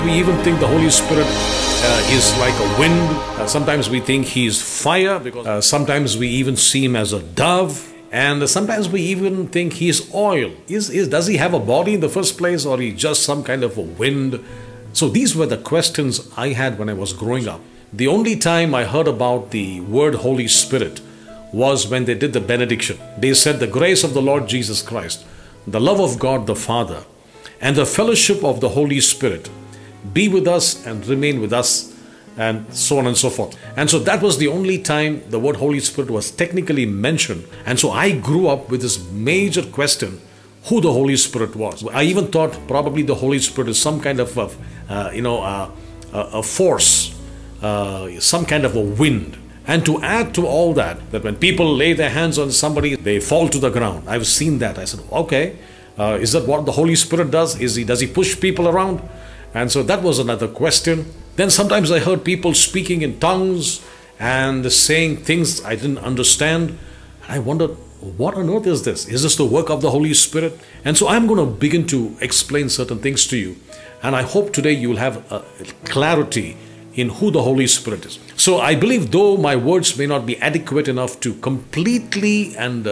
we even think the Holy Spirit is like a wind. Sometimes we think he is fire, because sometimes we even see him as a dove. And sometimes we even think he is oil. Does he have a body in the first place, or he just some kind of a wind? So these were the questions I had when I was growing up. The only time I heard about the word Holy Spirit was when they did the benediction. They said, the grace of the Lord Jesus Christ, the love of God the Father, and the fellowship of the Holy Spirit be with us and remain with us, and so on and so forth. And so that was the only time the word Holy Spirit was technically mentioned. And so I grew up with this major question, who the Holy Spirit was. I even thought probably the Holy Spirit is some kind of a force, some kind of a wind. And to add to all that, that when people lay their hands on somebody, they fall to the ground. I've seen that. I said, okay, is that what the Holy Spirit does? Does he push people around? And so that was another question. Then sometimes I heard people speaking in tongues and saying things I didn't understand. I wondered, what on earth is this? Is this the work of the Holy Spirit? And so I'm going to begin to explain certain things to you. And I hope today you will have a clarity in who the Holy Spirit is. So I believe, though my words may not be adequate enough to completely and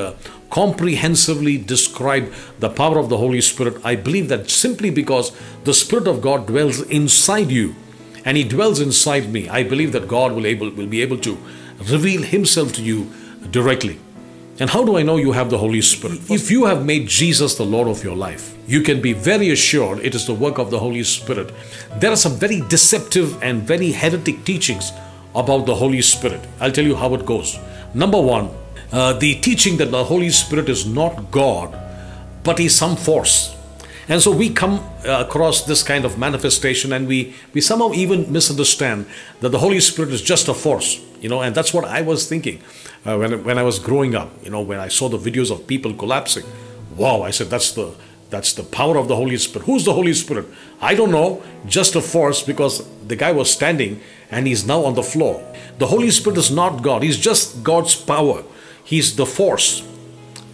comprehensively describe the power of the Holy Spirit, I believe that simply because the Spirit of God dwells inside you, and he dwells inside me, I believe that God will be able to reveal himself to you directly. And how do I know you have the Holy Spirit? If you have made Jesus the Lord of your life, you can be very assured it is the work of the Holy Spirit. There are some very deceptive and very heretic teachings about the Holy Spirit. I'll tell you how it goes. Number one, the teaching that the Holy Spirit is not God, but is some force. And so we come across this kind of manifestation, and we somehow even misunderstand that the Holy Spirit is just a force, and that's what I was thinking when I was growing up, when I saw the videos of people collapsing. Wow, I said, that's the power of the Holy Spirit. Who's the Holy Spirit? I don't know, just a force, because the guy was standing and he's now on the floor. The Holy Spirit is not God. He's just God's power. He's the force.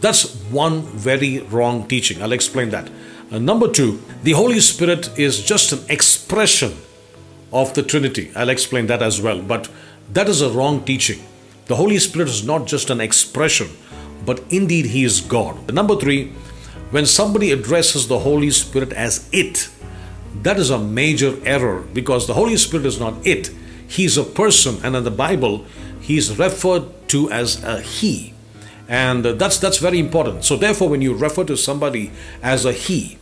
That's one very wrong teaching. I'll explain that. Number two, the Holy Spirit is just an expression of the Trinity. I'll explain that as well. But that is a wrong teaching. The Holy Spirit is not just an expression, but indeed he is God. Number three, when somebody addresses the Holy Spirit as it, that is a major error, because the Holy Spirit is not it. He's a person, and in the Bible, he's referred to as a he. And that's very important. So therefore, when you refer to somebody as a he,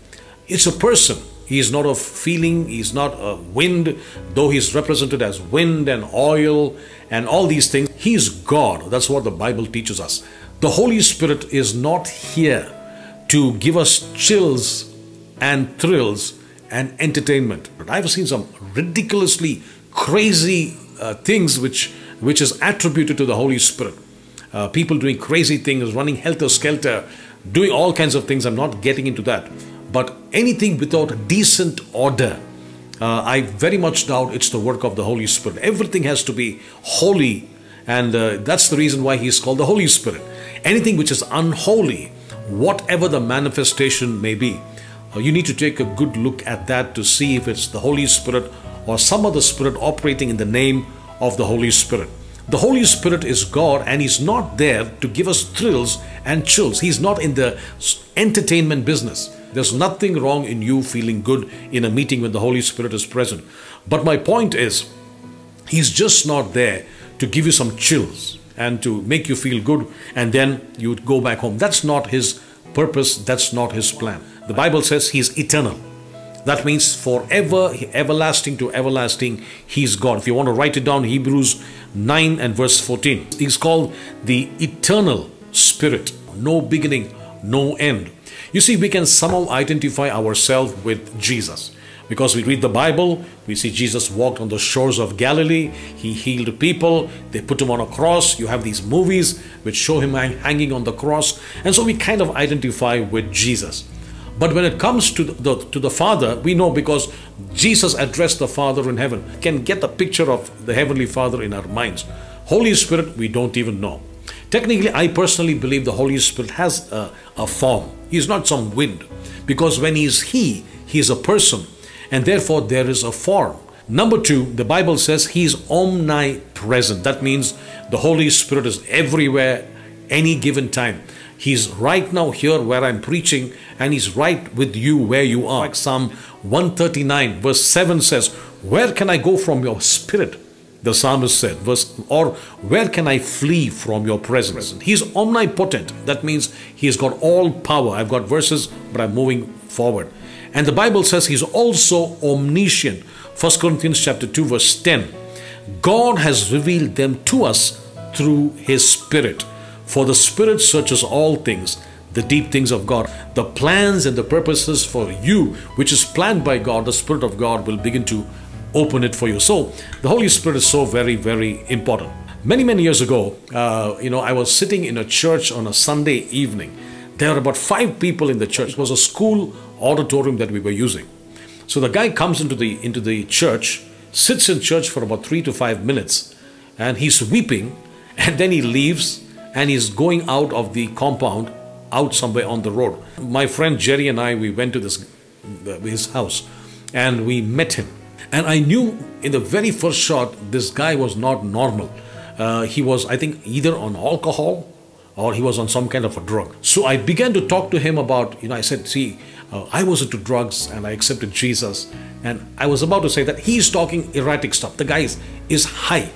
it's a person. He is not a feeling. He's not a wind, though he's represented as wind and oil and all these things. He's God. That's what the Bible teaches us. The Holy Spirit is not here to give us chills and thrills and entertainment. I've seen some ridiculously crazy things which is attributed to the Holy Spirit. People doing crazy things, running helter-skelter, doing all kinds of things. I'm not getting into that. But anything without decent order, I very much doubt it's the work of the Holy Spirit. Everything has to be holy, and that's the reason why he is called the Holy Spirit. Anything which is unholy, whatever the manifestation may be, you need to take a good look at that to see if it's the Holy Spirit or some other spirit operating in the name of the Holy Spirit. The Holy Spirit is God, and he's not there to give us thrills and chills. He's not in the entertainment business. There's nothing wrong in you feeling good in a meeting when the Holy Spirit is present. But my point is, he's just not there to give you some chills and to make you feel good and then you would go back home. That's not his purpose. That's not his plan. The Bible says he's eternal. That means forever, everlasting to everlasting, he's God. If you want to write it down, Hebrews 9 and verse 14. He's called the eternal Spirit. No beginning, no end. You see, we can somehow identify ourselves with Jesus. Because we read the Bible, we see Jesus walked on the shores of Galilee. He healed people. They put him on a cross. You have these movies which show him hanging on the cross. And so we kind of identify with Jesus. But when it comes to the Father, we know, because Jesus addressed the Father in heaven, can get the picture of the Heavenly Father in our minds. Holy Spirit, we don't even know. Technically, I personally believe the Holy Spirit has a form. He's not some wind, because when he's a person, and therefore there is a form. Number two, the Bible says He is omnipresent. That means the Holy Spirit is everywhere, any given time. He's right now here where I'm preaching, and He's right with you where you are. Like Psalm 139 verse 7 says, where can I go from your spirit? The psalmist said, or where can I flee from your presence? He's omnipotent. That means He's got all power. I've got verses, but I'm moving forward. And the Bible says He's also omniscient. 1 Corinthians chapter 2 verse 10. God has revealed them to us through His Spirit. For the Spirit searches all things, the deep things of God. The plans and the purposes for you, which is planned by God, the Spirit of God will begin to open it for you. So the Holy Spirit is so very, very important. Many years ago, I was sitting in a church on a Sunday evening. There were about 5 people in the church. It was a school auditorium that we were using. So the guy comes into the church, sits in church for about 3 to 5 minutes, and he's weeping, and then he leaves, and he's going out of the compound, out somewhere on the road. My friend Jerry and I, we went to his house, and we met him. And I knew in the very first shot, this guy was not normal. He was, I think, either on alcohol or he was on some kind of a drug. So I began to talk to him about, I said, see, I was into drugs and I accepted Jesus. And I was about to say that he's talking erratic stuff. The guy is high.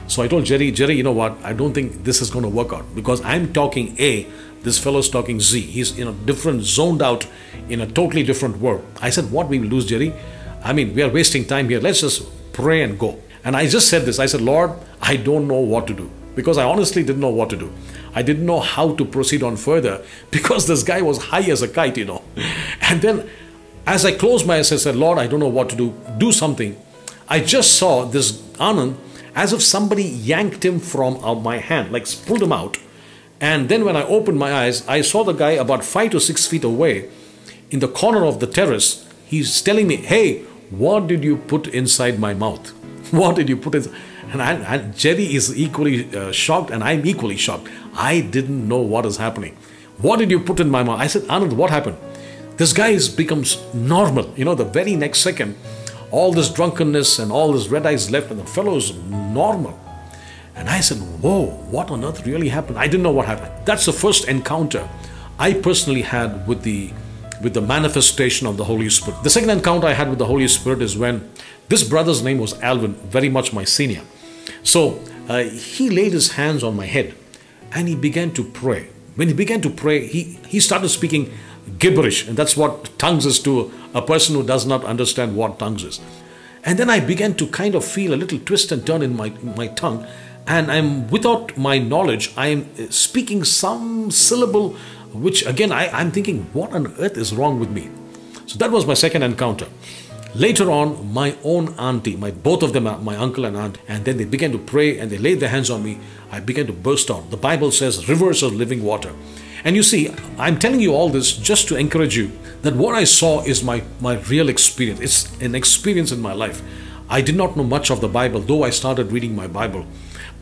So I told Jerry, you know what? I don't think this is going to work out because I'm talking A, this fellow's talking Z. He's in a different, zoned out in a totally different world. I said, what we will lose, Jerry? I mean, we are wasting time here. Let's just pray and go. And I just said this. I said, Lord, I don't know what to do. Because I honestly didn't know what to do. I didn't know how to proceed on further because this guy was high as a kite, And then as I closed my eyes, I said, Lord, I don't know what to do. Do something. I just saw this Anand as if somebody yanked him from my hand, like pulled him out. And then when I opened my eyes, I saw the guy about 5 to 6 feet away in the corner of the terrace. He's telling me, hey, what did you put inside my mouth? What did you put in? And Jerry is equally shocked, and I'm equally shocked. I didn't know what is happening. What did you put in my mouth? I said, Anand, what happened? This guy becomes normal. The very next second, all this drunkenness and all this red eyes left, and the fellow is normal. And I said, whoa, what on earth really happened? I didn't know what happened. That's the first encounter I personally had with the manifestation of the Holy Spirit. The second encounter I had with the Holy Spirit is when this brother's name was Alvin, very much my senior. So he laid his hands on my head and he began to pray. When he began to pray, he started speaking gibberish, and that's what tongues is to a person who does not understand what tongues is. And then I began to kind of feel a little twist and turn in my tongue, and without my knowledge, I am speaking some syllable which again I'm thinking, what on earth is wrong with me? So that was my second encounter. Later on, my own auntie, both of them are my uncle and aunt, and then they began to pray and they laid their hands on me. I began to burst out. The Bible says rivers of living water. And you see, I'm telling you all this just to encourage you that what I saw is my real experience. It's an experience in my life. I did not know much of the Bible, though I started reading my Bible.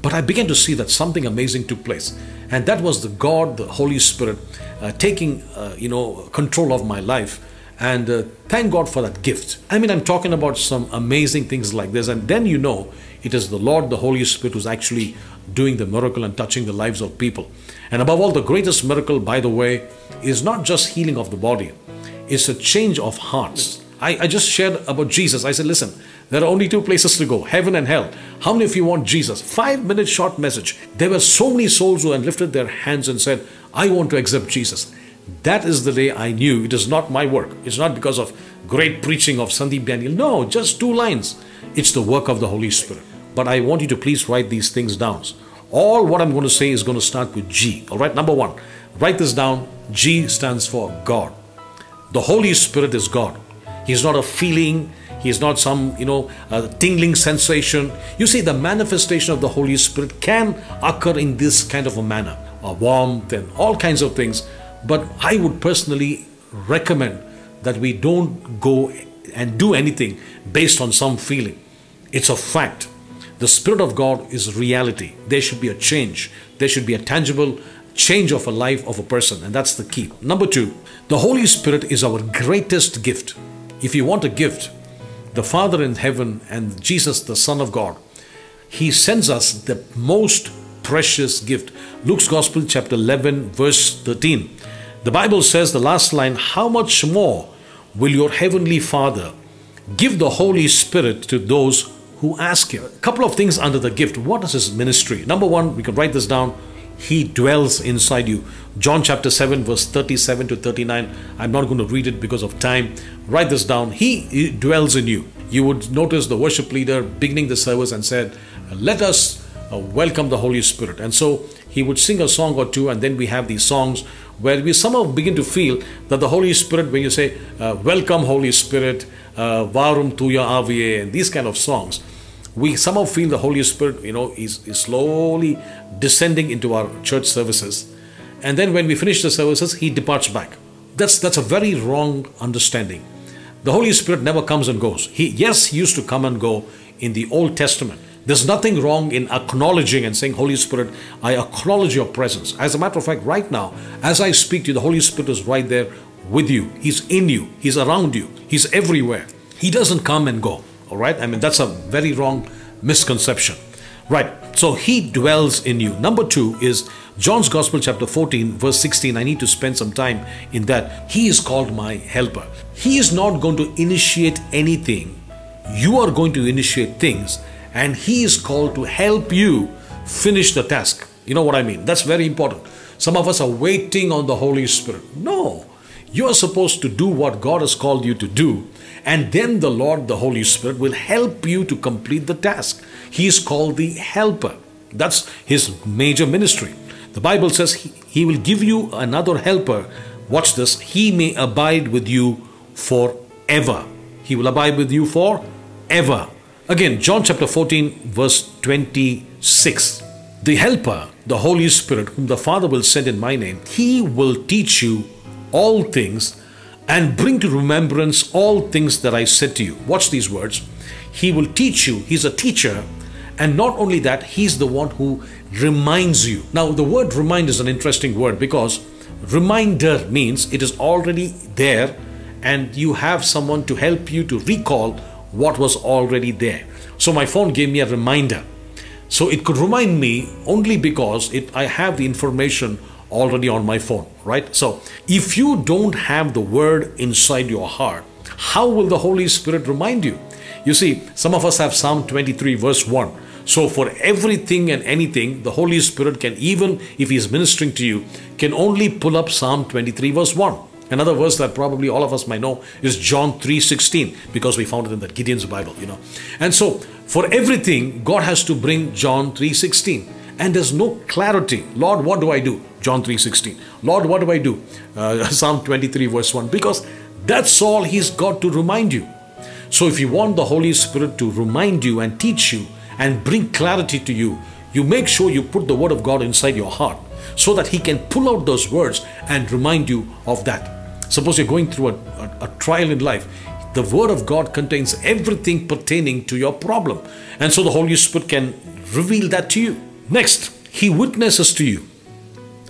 But I began to see that something amazing took place. And that was the God, the Holy Spirit, taking control of my life. And thank God for that gift. I mean, I'm talking about some amazing things like this. And then it is the Lord, the Holy Spirit, who's actually doing the miracle and touching the lives of people. And above all, the greatest miracle, by the way, is not just healing of the body. It's a change of hearts. I just shared about Jesus. I said, listen, there are only 2 places to go, heaven and hell. How many of you want Jesus? 5-minute short message. There were so many souls who had lifted their hands and said, I want to accept Jesus. That is the day I knew it is not my work. It's not because of great preaching of Sandeep Daniel. No, just 2 lines. It's the work of the Holy Spirit. But I want you to please write these things down. All what I'm going to say is going to start with G. All right, number 1. Write this down. G stands for God. The Holy Spirit is God. He's not a feeling. He's not some, tingling sensation. You see, the manifestation of the Holy Spirit can occur in this kind of a manner. A warmth and all kinds of things. But I would personally recommend that we don't go and do anything based on some feeling. It's a fact. The Spirit of God is reality. There should be a change. There should be a tangible change of a life of a person. And that's the key. Number 2, the Holy Spirit is our greatest gift. If you want a gift, the Father in heaven and Jesus, the Son of God, He sends us the most precious gift. Luke's Gospel, chapter 11, verse 13. The Bible says, the last line, how much more will your heavenly Father give the Holy Spirit to those who ask Him? A couple of things under the gift. What is His ministry? Number one, we can write this down. He dwells inside you. John chapter 7, verse 37 to 39. I'm not going to read it because of time. Write this down. He dwells in you. You would notice the worship leader beginning the service and said, let us welcome the Holy Spirit. And so he would sing a song or two, and then we have these songs where we somehow begin to feel that the Holy Spirit, when you say, welcome Holy Spirit, Varum Tuya Aviye, and these kind of songs, we somehow feel the Holy Spirit, is slowly descending into our church services. And then when we finish the services, He departs back. That's a very wrong understanding. The Holy Spirit never comes and goes. He used to come and go in the Old Testament. There's nothing wrong in acknowledging and saying, Holy Spirit, I acknowledge your presence. As a matter of fact, right now, as I speak to you, the Holy Spirit is right there with you. He's in you. He's around you. He's everywhere. He doesn't come and go. All right? That's a very wrong misconception. Right. So He dwells in you. Number two is John's Gospel, chapter 14, verse 16. I need to spend some time in that. He is called my helper. He is not going to initiate anything. You are going to initiate things, and He is called to help you finish the task. You know what I mean? That's very important. Some of us are waiting on the Holy Spirit. No. You are supposed to do what God has called you to do, and then the Lord, the Holy Spirit, will help you to complete the task. He is called the helper. That's His major ministry. The Bible says He will give you another helper. Watch this. He may abide with you forever. He will abide with you forever. Again, John chapter 14, verse 26. The helper, the Holy Spirit, whom the Father will send in my name, He will teach you all things and bring to remembrance all things that I said to you. Watch these words. He will teach you. He's a teacher. And not only that, He's the one who reminds you. Now, the word remind is an interesting word, because reminder means it is already there and you have someone to help you to recall what was already there. So my phone gave me a reminder. So it could remind me only because I have the information already on my phone, right? So if you don't have the word inside your heart, how will the Holy Spirit remind you? You see, some of us have Psalm 23 verse 1. So for everything and anything, the Holy Spirit can, even if He is ministering to you, can only pull up Psalm 23 verse 1. Another verse that probably all of us might know is John 3:16, because we found it in that Gideon's Bible, And so for everything, God has to bring John 3:16. And there's no clarity. Lord, what do I do? John 3:16. Lord, what do I do? Psalm 23 verse 1. Because that's all He's got to remind you. So if you want the Holy Spirit to remind you and teach you and bring clarity to you, you make sure you put the Word of God inside your heart so that He can pull out those words and remind you of that. Suppose you're going through a trial in life. The Word of God contains everything pertaining to your problem. And so the Holy Spirit can reveal that to you. Next, He witnesses to you.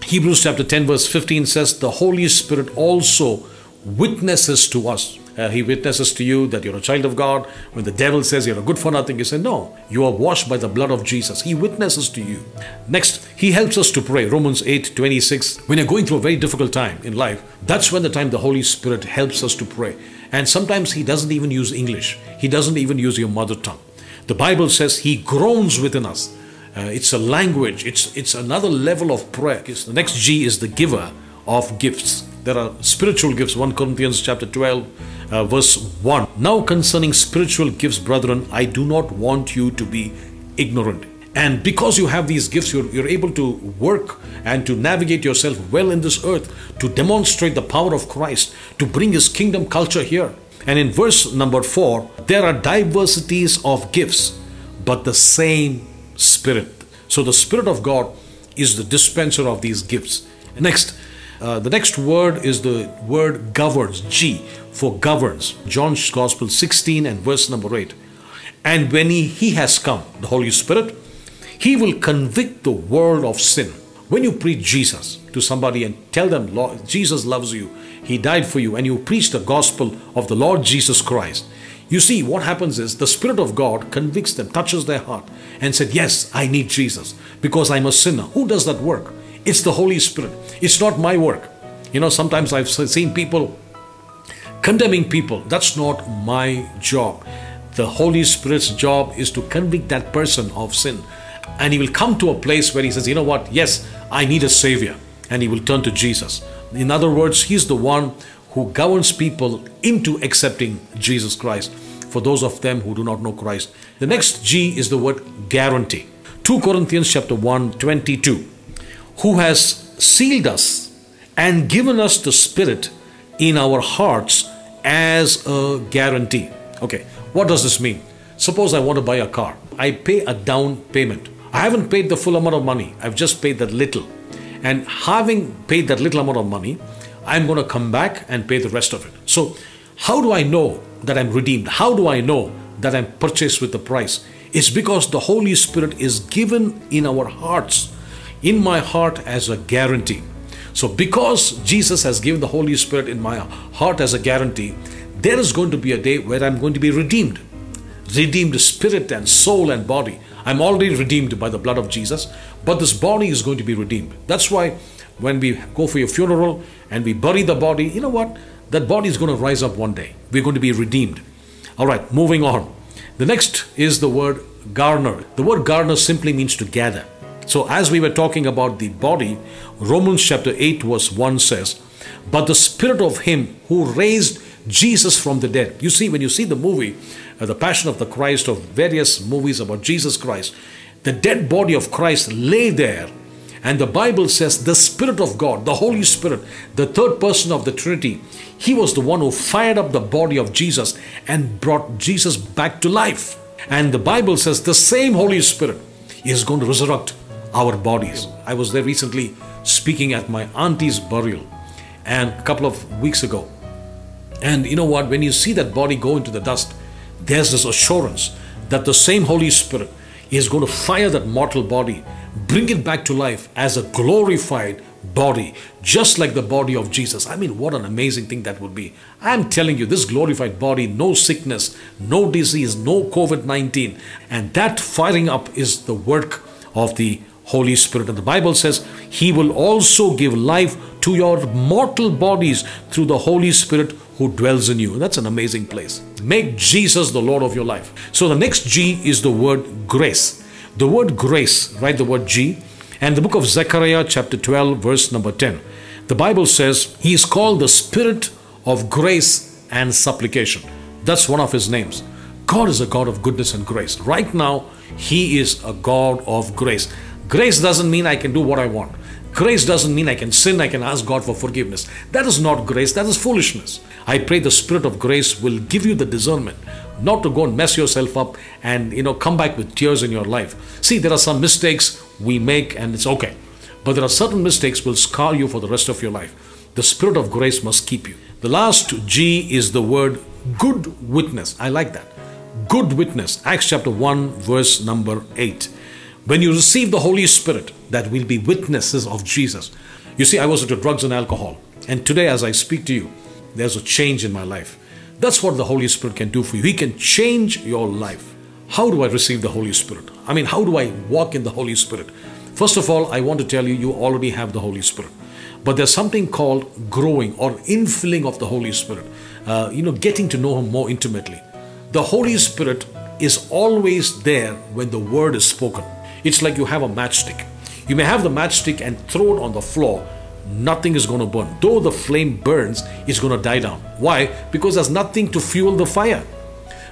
Hebrews chapter 10 verse 15 says, the Holy Spirit also witnesses to us. He witnesses to you that you're a child of God. When the devil says you're a good for nothing, you say, no, you are washed by the blood of Jesus. He witnesses to you. Next, He helps us to pray. Romans 8:26. When you're going through a very difficult time in life, that's when the time the Holy Spirit helps us to pray. And sometimes He doesn't even use English. He doesn't even use your mother tongue. The Bible says He groans within us. It's a language. It's another level of prayer. The next G is the giver of gifts. There are spiritual gifts. 1 Corinthians chapter 12 verse 1. Now concerning spiritual gifts, brethren, I do not want you to be ignorant. And because you have these gifts, you're able to work and to navigate yourself well in this earth, to demonstrate the power of Christ, to bring His kingdom culture here. And in verse number 4, there are diversities of gifts, but the same Spirit. So the Spirit of God is the dispenser of these gifts. Next, the next word is the word governs. G for governs. John's Gospel 16 and verse number 8. And when he has come, the Holy Spirit, He will convict the world of sin. When you preach Jesus to somebody and tell them, Lord, Jesus loves you, He died for you, and you preach the gospel of the Lord Jesus Christ, You see, what happens is the Spirit of God convicts them, touches their heart, and said, yes, I need Jesus because I'm a sinner. Who does that work? It's the Holy Spirit. It's not my work. You know, sometimes I've seen people condemning people. That's not my job. The Holy Spirit's job is to convict that person of sin. And he will come to a place where he says, you know what? Yes, I need a Savior. And he will turn to Jesus. In other words, he's the one who governs people into accepting Jesus Christ, for those of them who do not know Christ. The next G is the word guarantee. 2 Corinthians chapter 1, 22. Who has sealed us and given us the Spirit in our hearts as a guarantee. Okay, what does this mean? Suppose I want to buy a car. I pay a down payment. I haven't paid the full amount of money. I've just paid that little. And having paid that little amount of money, I'm going to come back and pay the rest of it. So how do I know that I'm redeemed? How do I know that I'm purchased with the price? It's because the Holy Spirit is given in our hearts, in my heart as a guarantee. So because Jesus has given the Holy Spirit in my heart as a guarantee, there is going to be a day where I'm going to be redeemed. Redeemed spirit and soul and body. I'm already redeemed by the blood of Jesus, but this body is going to be redeemed. That's why when we go for your funeral and we bury the body, you know what? That body is going to rise up one day. We're going to be redeemed. All right, moving on. The next is the word garner. The word garner simply means to gather. So as we were talking about the body, Romans chapter 8 verse 1 says, but the Spirit of him who raised Jesus from the dead. You see, when you see the movie, The Passion of the Christ, of various movies about Jesus Christ, the dead body of Christ lay there, and the Bible says the Spirit of God, the Holy Spirit, the third person of the Trinity, he was the one who fired up the body of Jesus and brought Jesus back to life. And the Bible says the same Holy Spirit is going to resurrect our bodies. I was there recently speaking at my auntie's burial, and a couple of weeks ago. And you know what? When you see that body go into the dust, there's this assurance that the same Holy Spirit is going to fire that mortal body, bring it back to life as a glorified body, just like the body of Jesus. I mean, what an amazing thing that would be. I'm telling you, this glorified body, no sickness, no disease, no COVID-19. And that firing up is the work of the Holy Spirit. And the Bible says he will also give life to your mortal bodies through the Holy Spirit who dwells in you. That's an amazing place. Make Jesus the Lord of your life. So the next G is the word grace. The word grace, write the word G. And the book of Zechariah chapter 12 verse number 10. The Bible says he is called the Spirit of grace and supplication. That's one of his names. God is a God of goodness and grace. Right now, he is a God of grace. Grace doesn't mean I can do what I want. Grace doesn't mean I can sin, I can ask God for forgiveness. That is not grace, that is foolishness. I pray the Spirit of grace will give you the discernment not to go and mess yourself up and come back with tears in your life. See, there are some mistakes we make and it's okay. But there are certain mistakes will scar you for the rest of your life. The Spirit of grace must keep you. The last G is the word good witness. I like that. Good witness. Acts chapter 1 verse number 8. When you receive the Holy Spirit, that will be witnesses of Jesus. You see, I was into drugs and alcohol. And today as I speak to you, there's a change in my life. That's what the Holy Spirit can do for you. He can change your life. How do I receive the Holy Spirit? I mean, how do I walk in the Holy Spirit? First of all, I want to tell you, you already have the Holy Spirit. But there's something called growing or infilling of the Holy Spirit. Getting to know Him more intimately. The Holy Spirit is always there when the word is spoken. It's like you have a matchstick. You may have the matchstick and throw it on the floor. Nothing is going to burn. Though the flame burns, it's going to die down. Why? Because there's nothing to fuel the fire.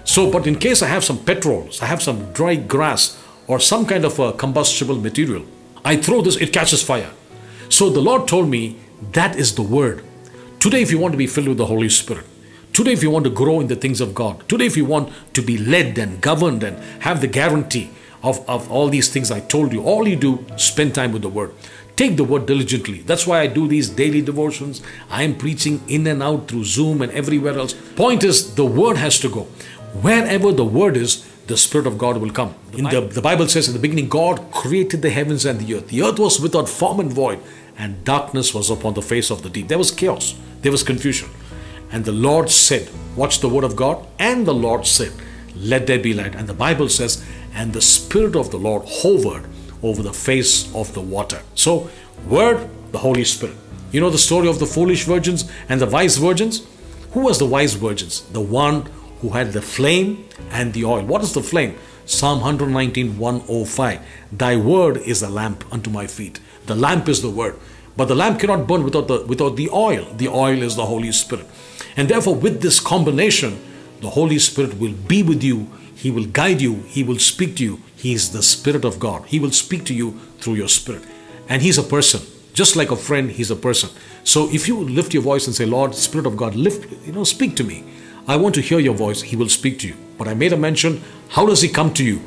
So, but in case I have some petrols, I have some dry grass or some kind of a combustible material, I throw this, it catches fire. So the Lord told me that is the word. Today, if you want to be filled with the Holy Spirit, today, if you want to grow in the things of God, today, if you want to be led and governed and have the guarantee of all these things I told you, all you do, spend time with the word. Take the word diligently. That's why I do these daily devotions. I am preaching in and out through Zoom and everywhere else. Point is, the word has to go. Wherever the word is, the Spirit of God will come. The Bible says in the beginning, God created the heavens and the earth. The earth was without form and void, and darkness was upon the face of the deep. There was chaos. There was confusion. And the Lord said, watch the word of God, and the Lord said, let there be light. And the Bible says, and the Spirit of the Lord hovered over the face of the water. So, word, the Holy Spirit. You know the story of the foolish virgins and the wise virgins? Who was the wise virgins? The one who had the flame and the oil. What is the flame? Psalm 119, 105. Thy word is a lamp unto my feet. The lamp is the word. But the lamp cannot burn without the oil. The oil is the Holy Spirit. And therefore, with this combination, the Holy Spirit will be with you. He will guide you. He will speak to you. He is the Spirit of God. He will speak to you through your spirit. And He's a person. Just like a friend, He's a person. So if you lift your voice and say, Lord, Spirit of God, speak to me. I want to hear your voice. He will speak to you. But I made a mention, how does He come to you?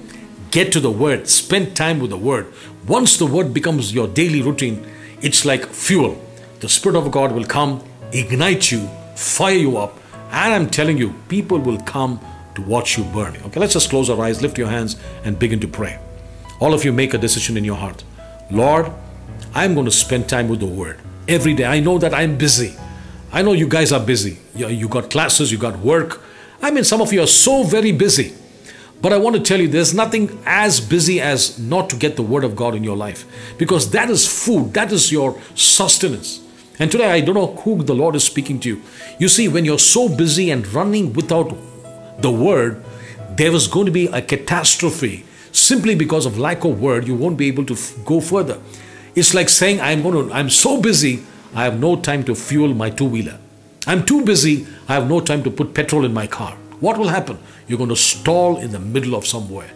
Get to the Word. Spend time with the Word. Once the Word becomes your daily routine, it's like fuel. The Spirit of God will come, ignite you, fire you up, and I'm telling you, people will come to watch you burn. Okay, let's just close our eyes, lift your hands, and begin to pray. All of you make a decision in your heart. Lord, I'm going to spend time with the Word every day. I know that I'm busy. I know you guys are busy. You got classes, you got work. I mean, some of you are so very busy. But I want to tell you, there's nothing as busy as not to get the Word of God in your life. Because that is food. That is your sustenance. And today, I don't know who the Lord is speaking to you. You see, when you're so busy and running without the Word, there is going to be a catastrophe. Simply because of lack of Word, you won't be able to go further. It's like saying, I'm so busy, I have no time to fuel my two-wheeler. I'm too busy, I have no time to put petrol in my car. What will happen? You're going to stall in the middle of somewhere.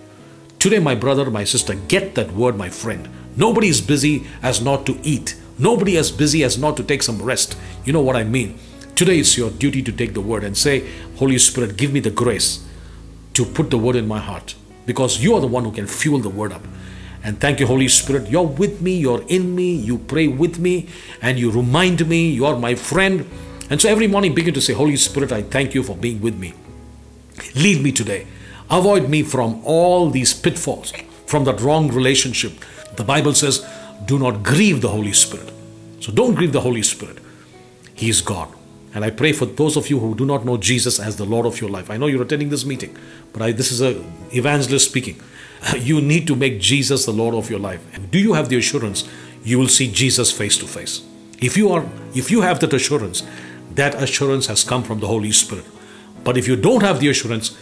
Today, my brother, my sister, get that word, my friend. Nobody is busy as not to eat. Nobody is busy as not to take some rest. You know what I mean? Today, it's your duty to take the word and say, Holy Spirit, give me the grace to put the word in my heart. Because you are the one who can fuel the word up. And thank you, Holy Spirit. You're with me, you're in me, you pray with me, and you remind me, you are my friend. And so every morning begin to say, Holy Spirit, I thank you for being with me. Lead me today. Avoid me from all these pitfalls, from that wrong relationship. The Bible says, do not grieve the Holy Spirit. So don't grieve the Holy Spirit. He is God. And I pray for those of you who do not know Jesus as the Lord of your life. I know you're attending this meeting, but this is an evangelist speaking. You need to make Jesus the Lord of your life. And do you have the assurance you will see Jesus face to face? If you have that assurance has come from the Holy Spirit. But if you don't have the assurance,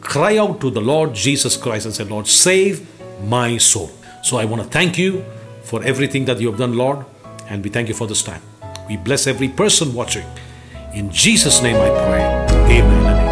cry out to the Lord Jesus Christ and say, Lord, save my soul. So I want to thank you for everything that you have done, Lord. And we thank you for this time. We bless every person watching. In Jesus' name I pray. Amen.